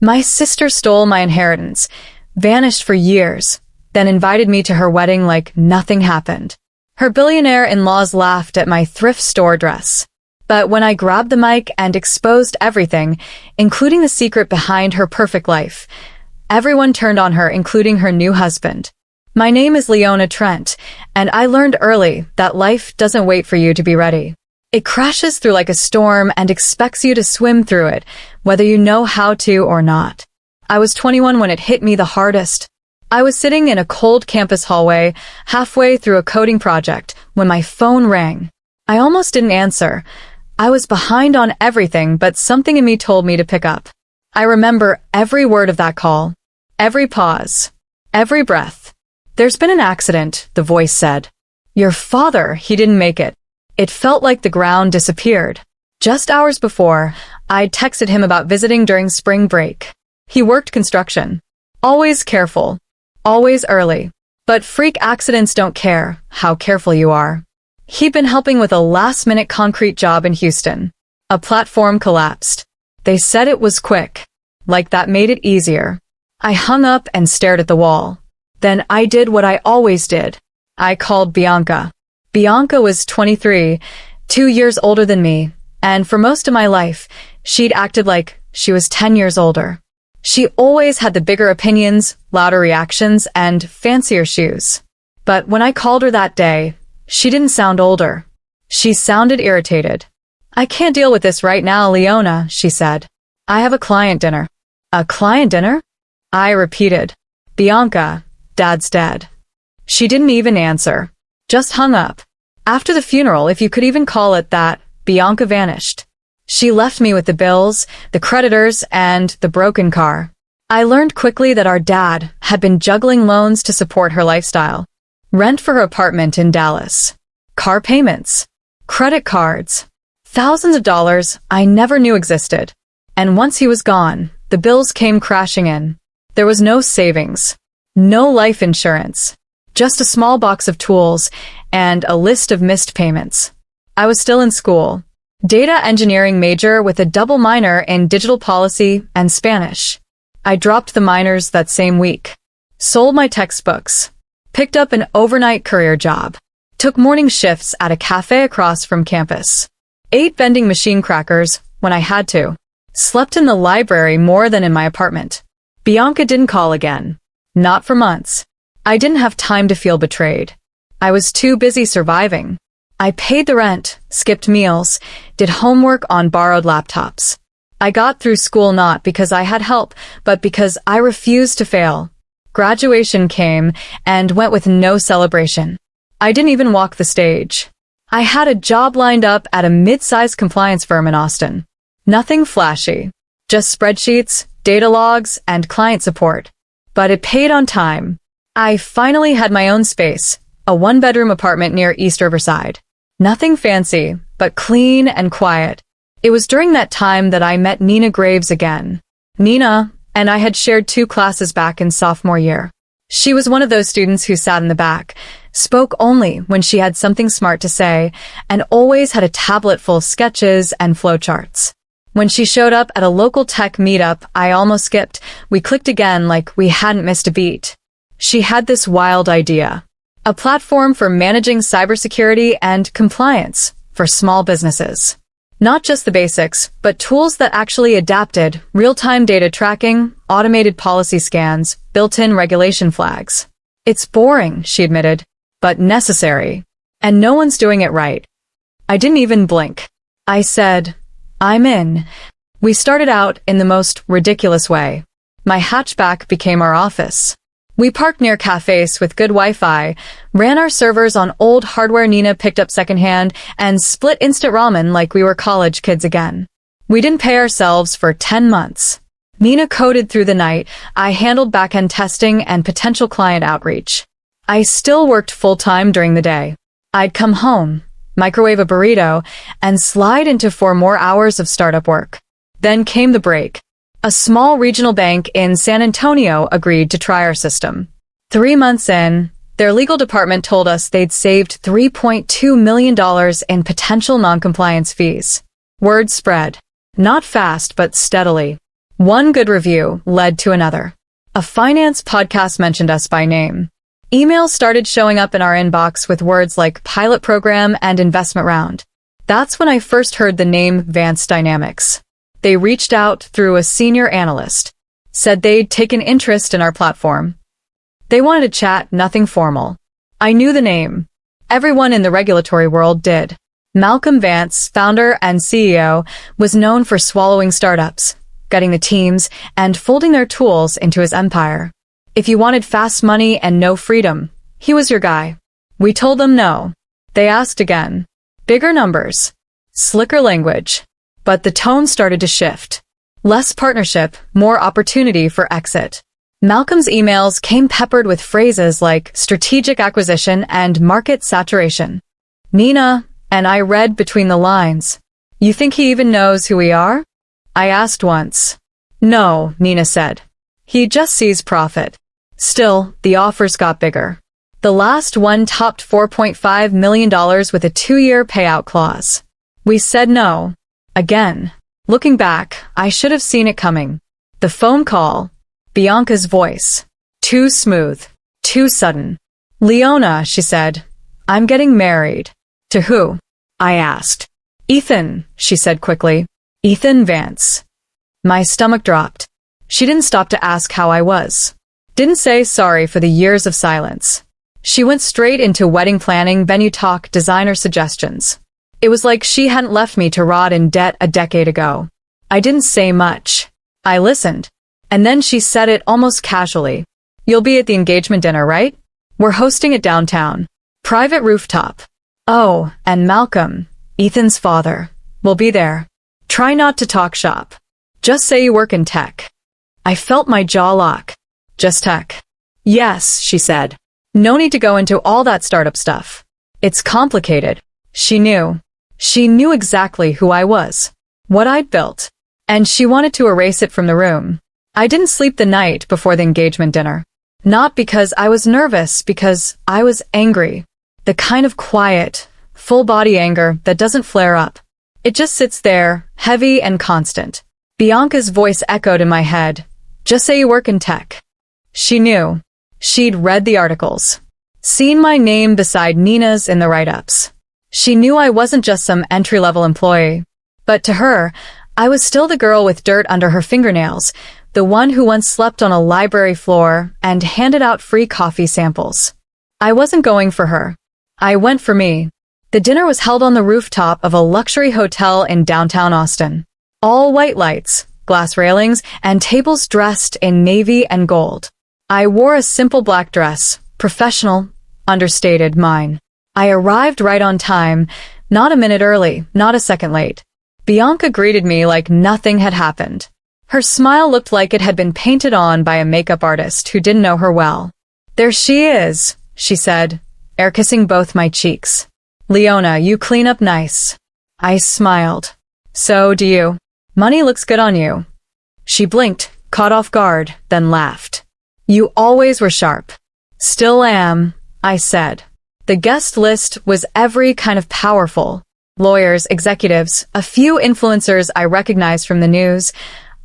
My sister stole my inheritance, vanished for years, then invited me to her wedding like nothing happened. Her billionaire in-laws laughed at my thrift store dress. But when I grabbed the mic and exposed everything, including the secret behind her perfect life, everyone turned on her, including her new husband. My name is Leona Trent, and I learned early that life doesn't wait for you to be ready. It crashes through like a storm and expects you to swim through it, whether you know how to or not. I was 21 when it hit me the hardest. I was sitting in a cold campus hallway, halfway through a coding project, when my phone rang. I almost didn't answer. I was behind on everything, but something in me told me to pick up. I remember every word of that call, every pause, every breath. "There's been an accident," the voice said. "Your father, he didn't make it." It felt like the ground disappeared. Just hours before, I'd texted him about visiting during spring break. He worked construction. Always careful. Always early. But freak accidents don't care how careful you are. He'd been helping with a last-minute concrete job in Houston. A platform collapsed. They said it was quick. Like that made it easier. I hung up and stared at the wall. Then I did what I always did. I called Bianca. Bianca was 23, 2 years older than me, and for most of my life, she'd acted like she was 10 years older. She always had the bigger opinions, louder reactions, and fancier shoes. But when I called her that day, she didn't sound older. She sounded irritated. "I can't deal with this right now, Leona," she said. "I have a client dinner." "A client dinner?" I repeated. "Bianca, Dad's dead." She didn't even answer. Just hung up. After the funeral, if you could even call it that, Bianca vanished. She left me with the bills, the creditors, and the broken car. I learned quickly that our dad had been juggling loans to support her lifestyle. Rent for her apartment in Dallas. Car payments. Credit cards. Thousands of dollars I never knew existed. And once he was gone, the bills came crashing in. There was no savings. No life insurance. Just a small box of tools and a list of missed payments. I was still in school. Data engineering major with a double minor in digital policy and Spanish. I dropped the minors that same week. Sold my textbooks. Picked up an overnight career job. Took morning shifts at a cafe across from campus. Ate vending machine crackers when I had to. Slept in the library more than in my apartment. Bianca didn't call again. Not for months. I didn't have time to feel betrayed. I was too busy surviving. I paid the rent, skipped meals, did homework on borrowed laptops. I got through school not because I had help, but because I refused to fail. Graduation came and went with no celebration. I didn't even walk the stage. I had a job lined up at a mid-sized compliance firm in Austin. Nothing flashy. Just spreadsheets, data logs, and client support. But it paid on time. I finally had my own space, a one-bedroom apartment near East Riverside. Nothing fancy, but clean and quiet. It was during that time that I met Nina Graves again. Nina and I had shared 2 classes back in sophomore year. She was one of those students who sat in the back, spoke only when she had something smart to say, and always had a tablet full of sketches and flowcharts. When she showed up at a local tech meetup, I almost skipped. We clicked again like we hadn't missed a beat. She had this wild idea. A platform for managing cybersecurity and compliance for small businesses. Not just the basics, but tools that actually adapted real-time data tracking, automated policy scans, built-in regulation flags. "It's boring," she admitted, "but necessary. And no one's doing it right." I didn't even blink. I said, "I'm in." We started out in the most ridiculous way. My hatchback became our office. We parked near cafes with good Wi-Fi, ran our servers on old hardware Nina picked up secondhand, and split instant ramen like we were college kids again. We didn't pay ourselves for 10 months. Nina coded through the night, I handled back-end testing and potential client outreach. I still worked full-time during the day. I'd come home, microwave a burrito, and slide into 4 more hours of startup work. Then came the break. A small regional bank in San Antonio agreed to try our system. 3 months in, their legal department told us they'd saved $3.2 million in potential non-compliance fees. Word spread. Not fast, but steadily. One good review led to another. A finance podcast mentioned us by name. Emails started showing up in our inbox with words like pilot program and investment round. That's when I first heard the name Vance Dynamics. They reached out through a senior analyst, said they'd taken interest in our platform. They wanted to chat, nothing formal. I knew the name. Everyone in the regulatory world did. Malcolm Vance, founder and CEO, was known for swallowing startups, gutting the teams, and folding their tools into his empire. If you wanted fast money and no freedom, he was your guy. We told them no. They asked again. Bigger numbers. Slicker language. But the tone started to shift. Less partnership, more opportunity for exit. Malcolm's emails came peppered with phrases like strategic acquisition and market saturation. Nina and I read between the lines. You think he even knows who we are? I asked once. No, Nina said. He just sees profit. Still, the offers got bigger. The last one topped $4.5 million with a 2-year payout clause. We said no. Again. Looking back, I should have seen it coming. The phone call. Bianca's voice. Too smooth. Too sudden. Leona, she said. I'm getting married. To who? I asked. Ethan, she said quickly. Ethan Vance. My stomach dropped. She didn't stop to ask how I was. Didn't say sorry for the years of silence. She went straight into wedding planning, venue talk, designer suggestions. It was like she hadn't left me to rot in debt a decade ago. I didn't say much. I listened. And then she said it almost casually. You'll be at the engagement dinner, right? We're hosting it downtown. Private rooftop. Oh, and Malcolm, Ethan's father, will be there. Try not to talk shop. Just say you work in tech. I felt my jaw lock. Just tech. Yes, she said. No need to go into all that startup stuff. It's complicated. She knew. She knew exactly who I was, what I'd built, and she wanted to erase it from the room. I didn't sleep the night before the engagement dinner. Not because I was nervous, because I was angry. The kind of quiet, full-body anger that doesn't flare up. It just sits there, heavy and constant. Bianca's voice echoed in my head. Just say you work in tech. She knew. She'd read the articles. Seen my name beside Nina's in the write-ups. She knew I wasn't just some entry-level employee. But to her, I was still the girl with dirt under her fingernails, the one who once slept on a library floor and handed out free coffee samples. I wasn't going for her. I went for me. The dinner was held on the rooftop of a luxury hotel in downtown Austin. All white lights, glass railings, and tables dressed in navy and gold. I wore a simple black dress, professional, understated, mine. I arrived right on time, not a minute early, not a second late. Bianca greeted me like nothing had happened. Her smile looked like it had been painted on by a makeup artist who didn't know her well. There she is, she said, air kissing both my cheeks. Leona, you clean up nice. I smiled. So do you. Money looks good on you. She blinked, caught off guard, then laughed. You always were sharp. Still am, I said. The guest list was every kind of powerful. Lawyers, executives, a few influencers I recognized from the news,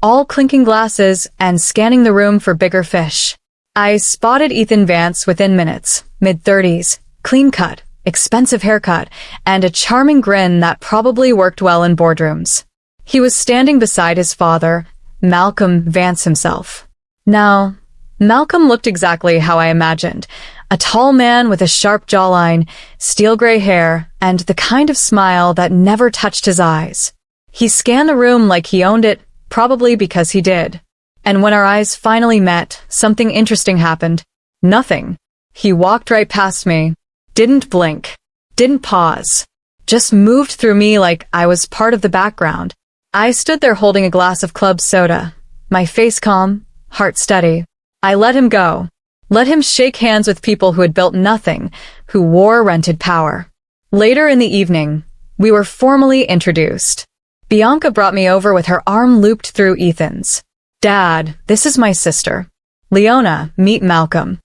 all clinking glasses and scanning the room for bigger fish. I spotted Ethan Vance within minutes, mid-30s, clean-cut, expensive haircut, and a charming grin that probably worked well in boardrooms. He was standing beside his father, Malcolm Vance himself. Now, Malcolm looked exactly how I imagined. A tall man with a sharp jawline, steel gray hair, and the kind of smile that never touched his eyes. He scanned the room like he owned it, probably because he did. And when our eyes finally met, something interesting happened. Nothing. He walked right past me. Didn't blink. Didn't pause. Just moved through me like I was part of the background. I stood there holding a glass of club soda. My face calm, heart steady. I let him go. Let him shake hands with people who had built nothing, who wore rented power. Later in the evening, we were formally introduced. Bianca brought me over with her arm looped through Ethan's. Dad, this is my sister. Leona, meet Malcolm.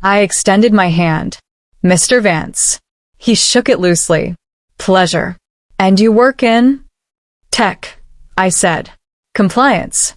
I extended my hand. Mr. Vance. He shook it loosely. Pleasure. And you work in? Tech, I said. Compliance.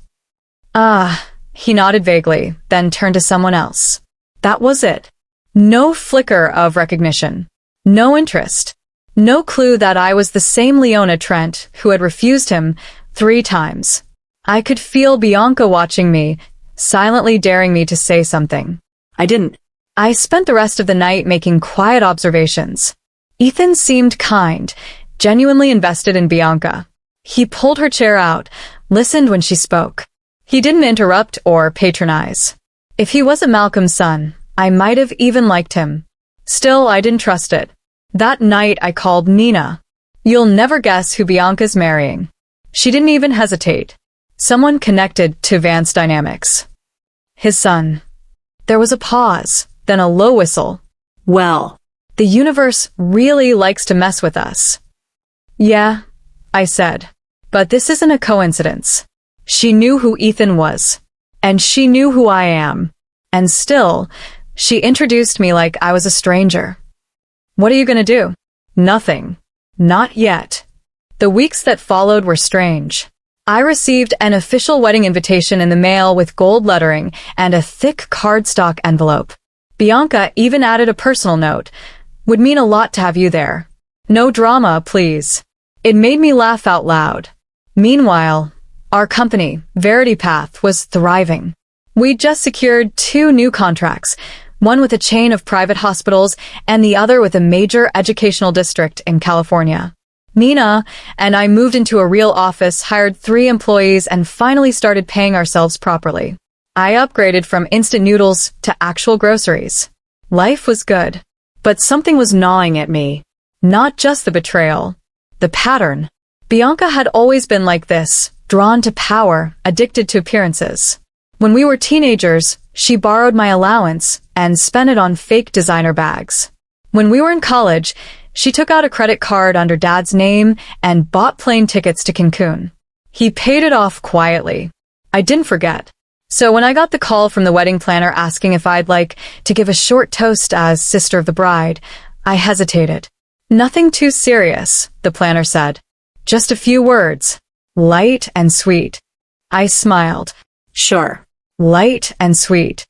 Ah, he nodded vaguely, then turned to someone else. That was it. No flicker of recognition. No interest. No clue that I was the same Leona Trent who had refused him 3 times. I could feel Bianca watching me, silently daring me to say something. I didn't. I spent the rest of the night making quiet observations. Ethan seemed kind, genuinely invested in Bianca. He pulled her chair out, listened when she spoke. He didn't interrupt or patronize. If he wasn't Malcolm's son, I might have even liked him. Still, I didn't trust it. That night I called Nina. You'll never guess who Bianca's marrying. She didn't even hesitate. Someone connected to Vance dynamics. His son. There was a pause, then a low whistle. Well, the universe really likes to mess with us. Yeah, I said. But this isn't a coincidence. She knew who Ethan was. And she knew who I am. And still, she introduced me like I was a stranger. What are you gonna do? Nothing. Not yet. The weeks that followed were strange. I received an official wedding invitation in the mail with gold lettering and a thick cardstock envelope. Bianca even added a personal note. Would mean a lot to have you there. No drama, please. It made me laugh out loud. Meanwhile, our company, Verity Path, was thriving. We'd just secured 2 new contracts, one with a chain of private hospitals and the other with a major educational district in California. Nina and I moved into a real office, hired 3 employees, and finally started paying ourselves properly. I upgraded from instant noodles to actual groceries. Life was good. But something was gnawing at me. Not just the betrayal. The pattern. Bianca had always been like this, drawn to power, addicted to appearances. When we were teenagers, she borrowed my allowance and spent it on fake designer bags. When we were in college, she took out a credit card under Dad's name and bought plane tickets to Cancun. He paid it off quietly. I didn't forget. So when I got the call from the wedding planner asking if I'd like to give a short toast as sister of the bride, I hesitated. Nothing too serious, the planner said. Just a few words. Light and sweet. I smiled. Sure. Light and sweet.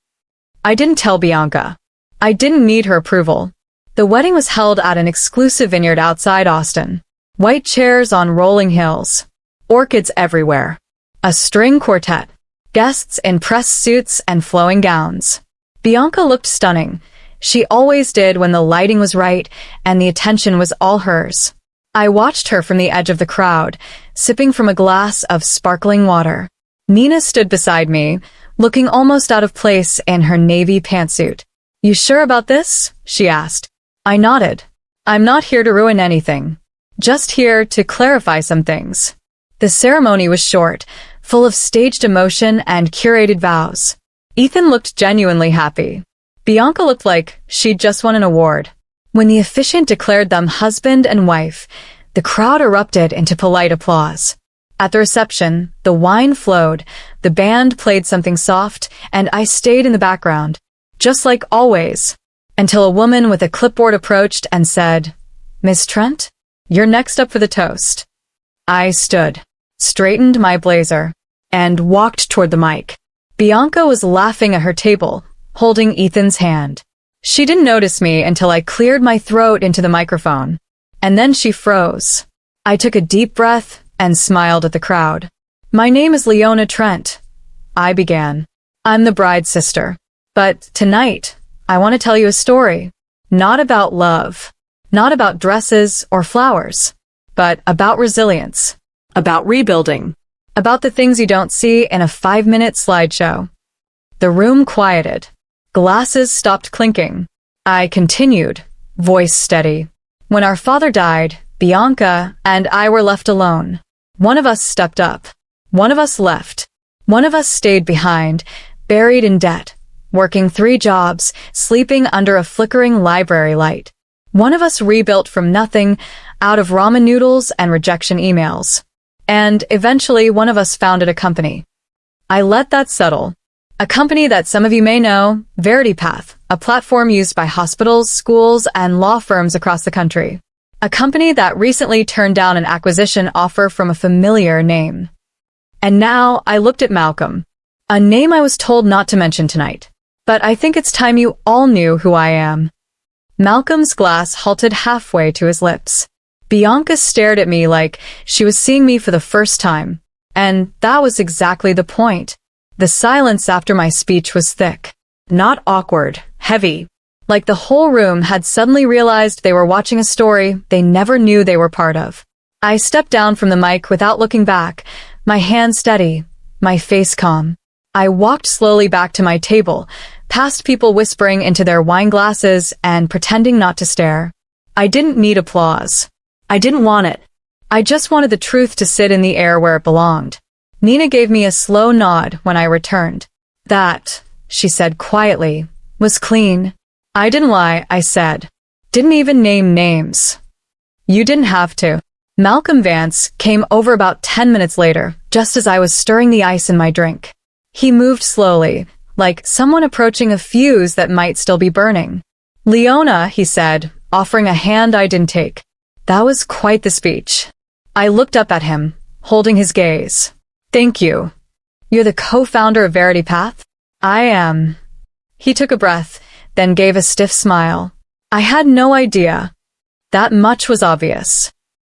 I didn't tell Bianca. I didn't need her approval. The wedding was held at an exclusive vineyard outside Austin. White chairs on rolling hills. Orchids everywhere. A string quartet. Guests in pressed suits and flowing gowns. Bianca looked stunning. She always did when the lighting was right and the attention was all hers. I watched her from the edge of the crowd, sipping from a glass of sparkling water. Nina stood beside me, looking almost out of place in her navy pantsuit. You sure about this? She asked. I nodded. I'm not here to ruin anything. Just here to clarify some things. The ceremony was short, full of staged emotion and curated vows. Ethan looked genuinely happy. Bianca looked like she'd just won an award. When the officiant declared them husband and wife, the crowd erupted into polite applause. At the reception, the wine flowed, the band played something soft, and I stayed in the background, just like always, until a woman with a clipboard approached and said, Miss Trent, you're next up for the toast. I stood, straightened my blazer, and walked toward the mic. Bianca was laughing at her table, holding Ethan's hand. She didn't notice me until I cleared my throat into the microphone. And then she froze. I took a deep breath and smiled at the crowd. My name is Leona Trent. I began. I'm the bride's sister. But tonight, I want to tell you a story. Not about love. Not about dresses or flowers. But about resilience. About rebuilding. About the things you don't see in a 5-minute slideshow. The room quieted. Glasses stopped clinking. I continued, voice steady. When our father died, Bianca and I were left alone. One of us stepped up. One of us left. One of us stayed behind, buried in debt, working 3 jobs, sleeping under a flickering library light. One of us rebuilt from nothing, out of ramen noodles and rejection emails. And eventually one of us founded a company. I let that settle. A company that some of you may know, Verity Path, a platform used by hospitals, schools, and law firms across the country. A company that recently turned down an acquisition offer from a familiar name. And now I looked at Malcolm. A name I was told not to mention tonight. But I think it's time you all knew who I am. Malcolm's glass halted halfway to his lips. Bianca stared at me like she was seeing me for the first time. And that was exactly the point. The silence after my speech was thick. Not awkward, heavy. Like the whole room had suddenly realized they were watching a story they never knew they were part of. I stepped down from the mic without looking back, my hand steady, my face calm. I walked slowly back to my table, past people whispering into their wine glasses and pretending not to stare. I didn't need applause. I didn't want it. I just wanted the truth to sit in the air where it belonged. Nina gave me a slow nod when I returned. That, she said quietly, was clean. I didn't lie, I said. Didn't even name names. You didn't have to. Malcolm Vance came over about 10 minutes later, just as I was stirring the ice in my drink. He moved slowly, like someone approaching a fuse that might still be burning. Leona, he said, offering a hand I didn't take. That was quite the speech. I looked up at him, holding his gaze. Thank you. You're the co-founder of Verity Path? I am. He took a breath, then gave a stiff smile. I had no idea. That much was obvious.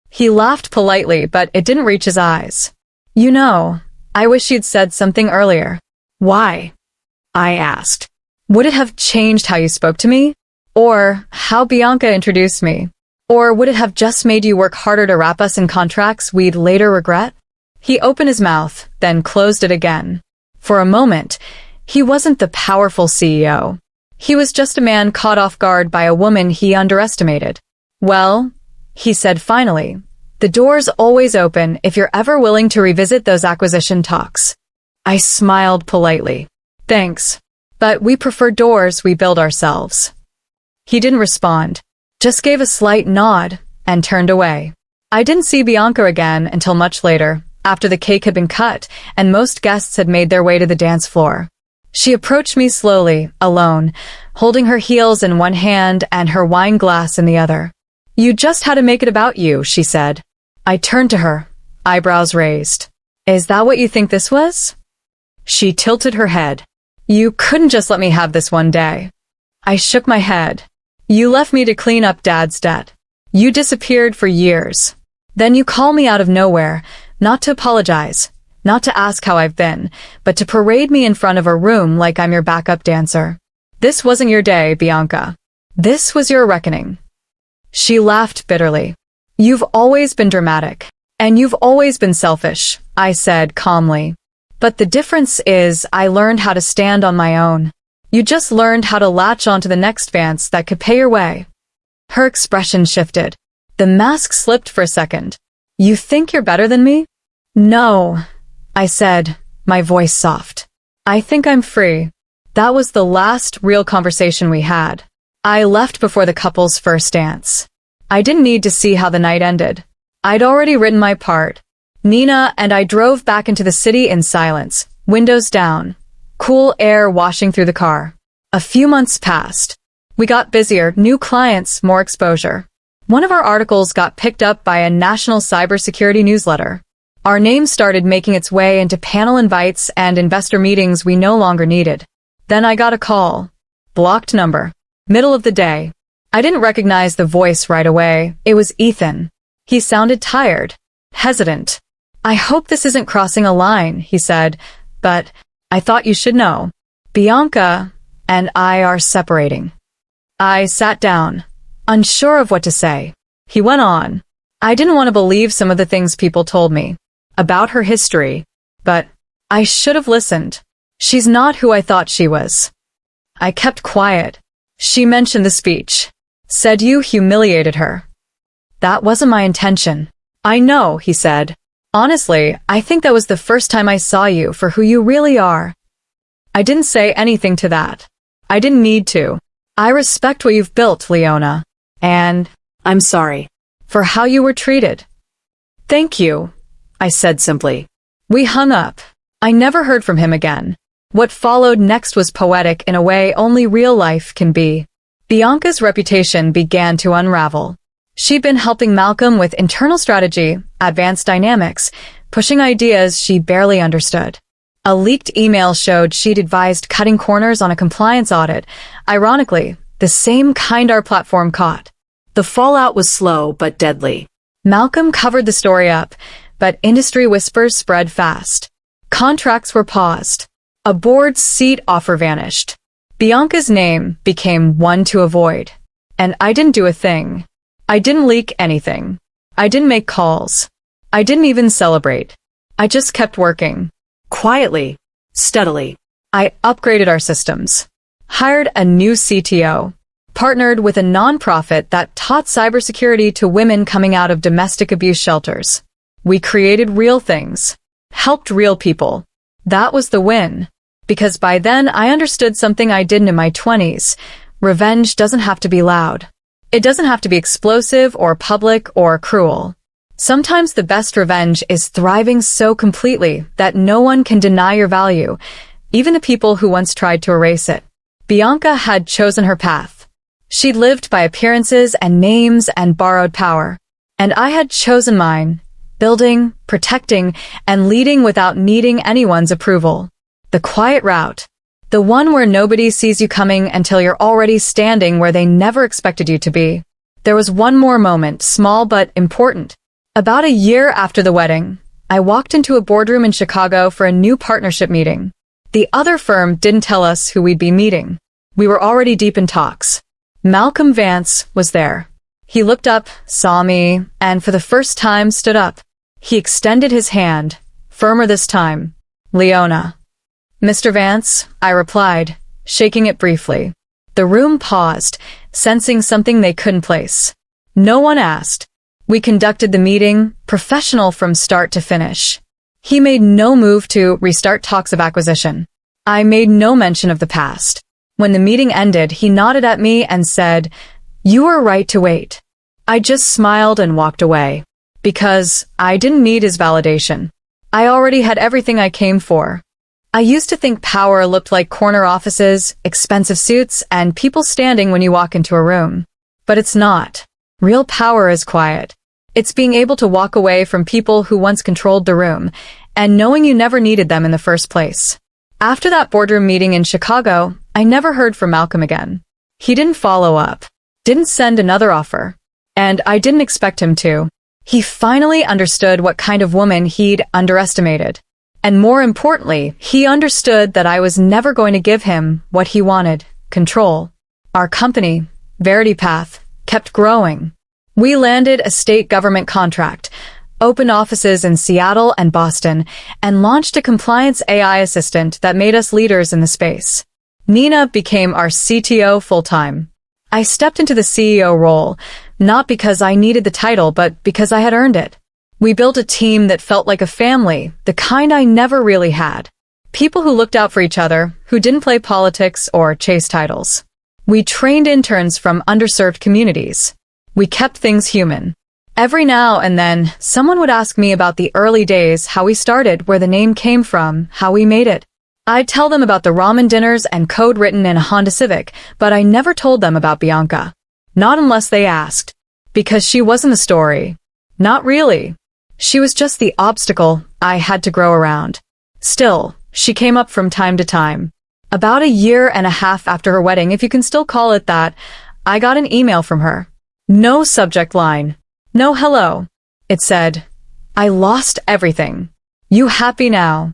He laughed politely, but it didn't reach his eyes. You know, I wish you'd said something earlier. Why? I asked. Would it have changed how you spoke to me? Or how Bianca introduced me? Or would it have just made you work harder to wrap us in contracts we'd later regret? He opened his mouth, then closed it again. For a moment, he wasn't the powerful CEO. He was just a man caught off guard by a woman he underestimated. Well, he said finally, the door's always open if you're ever willing to revisit those acquisition talks. I smiled politely. Thanks. But we prefer doors we build ourselves. He didn't respond, just gave a slight nod and turned away. I didn't see Bianca again until much later, after the cake had been cut and most guests had made their way to the dance floor. She approached me slowly, alone, holding her heels in one hand and her wine glass in the other. You just had to make it about you, she said. I turned to her, eyebrows raised. Is that what you think this was? She tilted her head. You couldn't just let me have this one day. I shook my head. You left me to clean up Dad's debt. You disappeared for years. Then you call me out of nowhere, not to apologize, not to ask how I've been, but to parade me in front of a room like I'm your backup dancer. This wasn't your day, Bianca. This was your reckoning. She laughed bitterly. You've always been dramatic. And you've always been selfish, I said calmly. But the difference is I learned how to stand on my own. You just learned how to latch onto the next Vance that could pay your way. Her expression shifted. The mask slipped for a second. You think you're better than me? No, I said, my voice soft. I think I'm free. That was the last real conversation we had. I left before the couple's first dance. I didn't need to see how the night ended. I'd already written my part. Nina and I drove back into the city in silence, windows down, cool air washing through the car. A few months passed. We got busier, new clients, more exposure. One of our articles got picked up by a national cybersecurity newsletter. Our name started making its way into panel invites and investor meetings we no longer needed. Then I got a call. Blocked number. Middle of the day. I didn't recognize the voice right away. It was Ethan. He sounded tired, hesitant. I hope this isn't crossing a line, he said, but I thought you should know. Bianca and I are separating. I sat down, unsure of what to say. He went on. I didn't want to believe some of the things people told me about her history, but I should have listened. She's not who I thought she was. I kept quiet. She mentioned the speech. Said you humiliated her. That wasn't my intention. I know, he said. Honestly, I think that was the first time I saw you for who you really are. I didn't say anything to that. I didn't need to. I respect what you've built, Leona. And I'm sorry for how you were treated. Thank you, I said simply. We hung up. I never heard from him again. What followed next was poetic in a way only real life can be. Bianca's reputation began to unravel. She'd been helping Malcolm with internal strategy, advanced dynamics, pushing ideas she barely understood. A leaked email showed she'd advised cutting corners on a compliance audit. Ironically, the same kind our platform caught. The fallout was slow but deadly. Malcolm covered the story up, but industry whispers spread fast. Contracts were paused. A board seat offer vanished. Bianca's name became one to avoid. And I didn't do a thing. I didn't leak anything. I didn't make calls. I didn't even celebrate. I just kept working. Quietly, steadily. I upgraded our systems. Hired a new CTO. Partnered with a nonprofit that taught cybersecurity to women coming out of domestic abuse shelters. We created real things. Helped real people. That was the win. Because by then I understood something I didn't in my 20s. Revenge doesn't have to be loud. It doesn't have to be explosive or public or cruel. Sometimes the best revenge is thriving so completely that no one can deny your value, even the people who once tried to erase it. Bianca had chosen her path. She'd lived by appearances and names and borrowed power. And I had chosen mine, building, protecting, and leading without needing anyone's approval. The quiet route. The one where nobody sees you coming until you're already standing where they never expected you to be. There was one more moment, small but important. About a year after the wedding, I walked into a boardroom in Chicago for a new partnership meeting. The other firm didn't tell us who we'd be meeting. We were already deep in talks. Malcolm Vance was there. He looked up, saw me, and for the first time stood up. He extended his hand, firmer this time. Leona. Mr. Vance, I replied, shaking it briefly. The room paused, sensing something they couldn't place. No one asked. We conducted the meeting, professional from start to finish. He made no move to restart talks of acquisition. I made no mention of the past. When the meeting ended, he nodded at me and said, "You were right to wait." I just smiled and walked away. Because I didn't need his validation. I already had everything I came for. I used to think power looked like corner offices, expensive suits, and people standing when you walk into a room. But it's not. Real power is quiet. It's being able to walk away from people who once controlled the room, and knowing you never needed them in the first place. After that boardroom meeting in Chicago, I never heard from Malcolm again. He didn't follow up. Didn't send another offer. And I didn't expect him to. He finally understood what kind of woman he'd underestimated. And more importantly, he understood that I was never going to give him what he wanted, control. Our company, VerityPath, kept growing. We landed a state government contract, opened offices in Seattle and Boston, and launched a compliance AI assistant that made us leaders in the space. Nina became our CTO full-time. I stepped into the CEO role, not because I needed the title, but because I had earned it. We built a team that felt like a family, the kind I never really had. People who looked out for each other, who didn't play politics or chase titles. We trained interns from underserved communities. We kept things human. Every now and then, someone would ask me about the early days, how we started, where the name came from, how we made it. I'd tell them about the ramen dinners and code written in a Honda Civic, but I never told them about Bianca. Not unless they asked. Because she wasn't the story. Not really. She was just the obstacle I had to grow around. Still, she came up from time to time. About a year and a half after her wedding, if you can still call it that, I got an email from her. No subject line. No hello. It said, "I lost everything. You happy now?"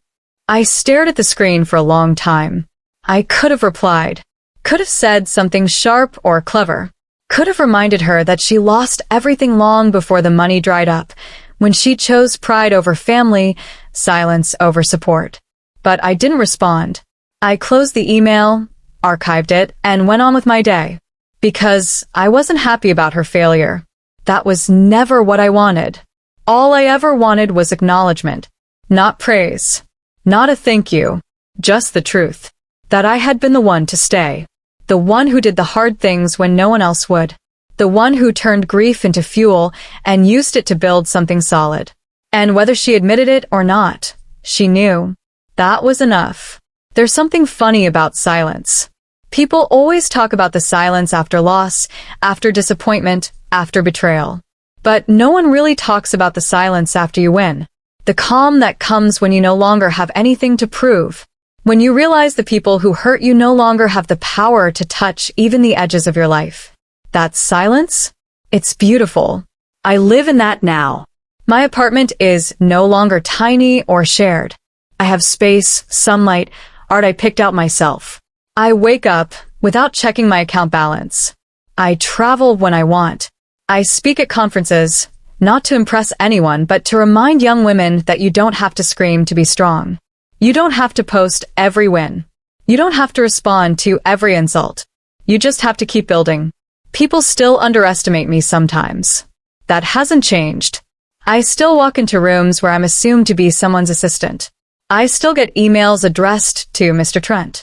I stared at the screen for a long time. I could have replied. Could have said something sharp or clever. Could have reminded her that she lost everything long before the money dried up, when she chose pride over family, silence over support. But I didn't respond. I closed the email, archived it, and went on with my day. Because I wasn't happy about her failure. That was never what I wanted. All I ever wanted was acknowledgement. Not praise. Not a thank you. Just the truth. That I had been the one to stay. The one who did the hard things when no one else would. The one who turned grief into fuel and used it to build something solid. And whether she admitted it or not, she knew. That was enough. There's something funny about silence. People always talk about the silence after loss, after disappointment, after betrayal. But no one really talks about the silence after you win. The calm that comes when you no longer have anything to prove. When you realize the people who hurt you no longer have the power to touch even the edges of your life. That silence? It's beautiful. I live in that now. My apartment is no longer tiny or shared. I have space, sunlight, art I picked out myself. I wake up without checking my account balance. I travel when I want. I speak at conferences, not to impress anyone, but to remind young women that you don't have to scream to be strong. You don't have to post every win. You don't have to respond to every insult. You just have to keep building. People still underestimate me sometimes. That hasn't changed. I still walk into rooms where I'm assumed to be someone's assistant. I still get emails addressed to Mr. Trent.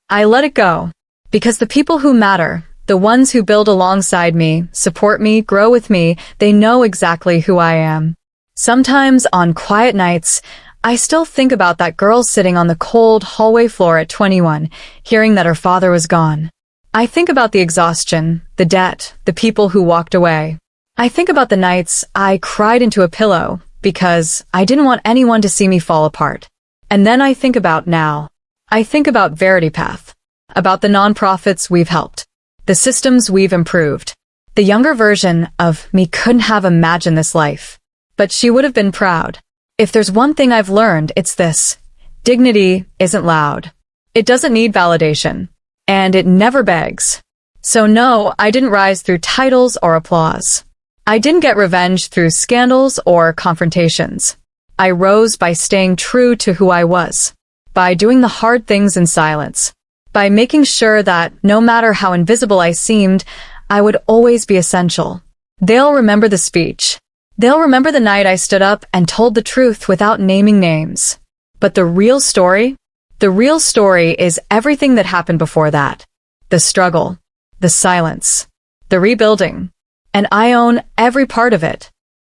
I let it go, because the people who matter, the ones who build alongside me, support me, grow with me, they know exactly who I am. Sometimes, on quiet nights, I still think about that girl sitting on the cold hallway floor at 21, hearing that her father was gone. I think about the exhaustion, the debt, the people who walked away. I think about the nights I cried into a pillow because I didn't want anyone to see me fall apart. And then I think about now. I think about VerityPath, about the nonprofits we've helped, the systems we've improved. The younger version of me couldn't have imagined this life, but she would have been proud. If there's one thing I've learned, it's this. Dignity isn't loud. It doesn't need validation. And it never begs. So no, I didn't rise through titles or applause. I didn't get revenge through scandals or confrontations. I rose by staying true to who I was, by doing the hard things in silence, by making sure that no matter how invisible I seemed, I would always be essential. They'll remember the speech. They'll remember the night I stood up and told the truth without naming names. But the real story is everything that happened before that. The struggle, the silence, the rebuilding. And I own every part of it.